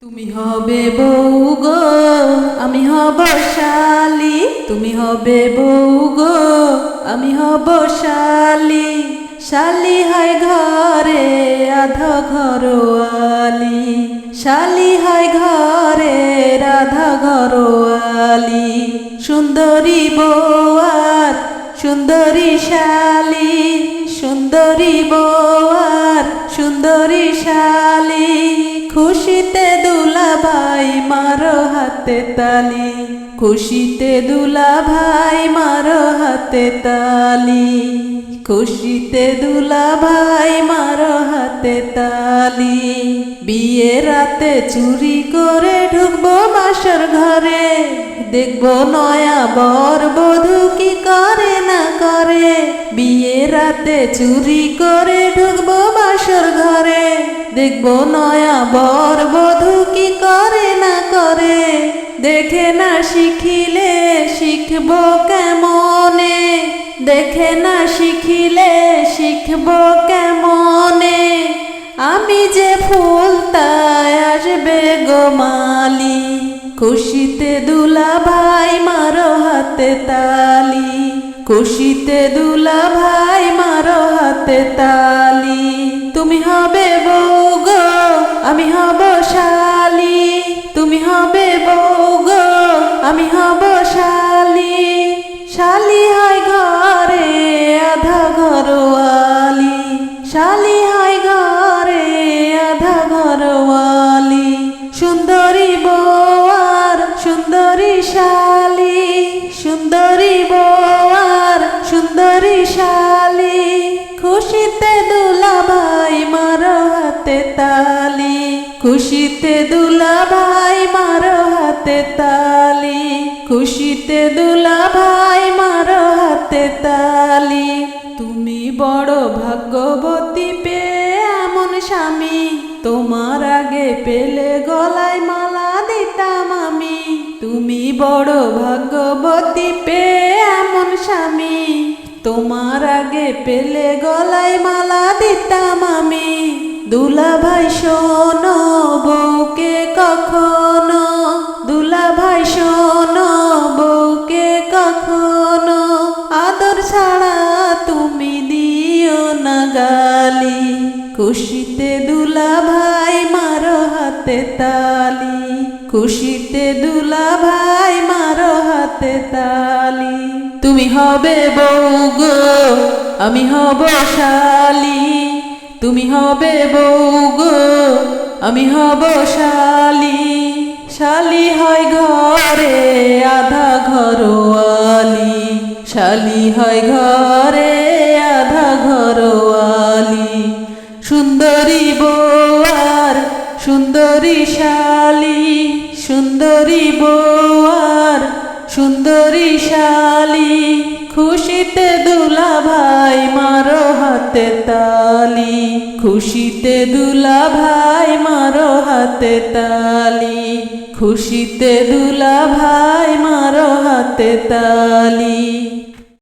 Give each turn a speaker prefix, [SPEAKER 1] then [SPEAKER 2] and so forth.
[SPEAKER 1] তুমি হবে বউ গো, আমি হব শালি। তুমি হবে বউ গো, আমি হব শালি। শালি হয় ঘরে আধা ঘরোয়ালি, শালি হয় ঘরে রাধা ঘরোয়ালি। সুন্দরী বউ আর সুন্দরী শালি, সুন্দরী বউ আর সুন্দরী শালি। খুশিতে দুলাভাই মারো হাতে তালি, খুশিতে দুলাভাই মারো হাতে তালি, খুশিতে দুলাভাই মারো হাতে তালি। বিয়ে রাতে চুরি করে ঢুকবো বাসর ঘরে, দেখবো নয়া বর বধূ কি করে না করে। বিয়ে রাতে চুরি করে ঢুকবো বাসর ঘরে, দেখবো নয়া বর বধূ কি করে না করে। দেখে না শিখিলে শিখবো কেমনে, দেখে না শিখিলে শিখবো কেমনে। আমি যে ফুল তাই আসবে গো মালি, খুশিতে দুলাভাই মারো হাতে তালি, খুশিতে দুলাভাই মারো হাতে তালি। তুমি হবে বউ গো, আমি হব শালি। তুমি হবে বউ গো, আমি হব শালি। শালি হয় ঘরে আধা ঘরোয়ালি, শালি হয় ঘরে আধা ঘরোয়ালি। সুন্দরী বউ আর সুন্দরী শালি, সুন্দরী বউ আর সুন্দরী শালি। খুশিতে দুলাভাই মারো হাতে তালি, খুশিতে দুলাভাই মারো হাতে তালি, খুশিতে দুলাভাই মারো হাতে তালি। তুমি বড় ভাগ্যবতী পেয়ে এমন স্বামী, তোমার আগে পেলে গলায় মালা দিতাম আমি। তুমি বড় ভাগ্যবতী পেয়ে এমন স্বামী, তোমার আগে পেলে গলায় মালা দিতাম আমি। দুলাভাই শোনো বউকে কখনো, দুলাভাই শোনো বউকে কখনো। আদর ছাড়া তুমি দিও না গালি, খুশিতে দুলাভাই মারো হাতে তালি, খুশিতে দুলাভাই মারো হাতে তালি। তুমি হবে বউ গো, আমি হব শালি। তুমি হবে বউ গো, আমি হব শালি। শালি হয় ঘরে আধা ঘরোয়ালি, শালি হয় ঘরে আধা ঘরোয়ালি। সুন্দরী বউ আর সুন্দরী শালি, সুন্দরী বউ আর সুন্দরী শালি। খুশিতে দুলাভাই মারো হাতে তালি, খুশিতে দুলাভাই মারো হাতে তালি, খুশিতে দুলাভাই মারো হাতে তালি।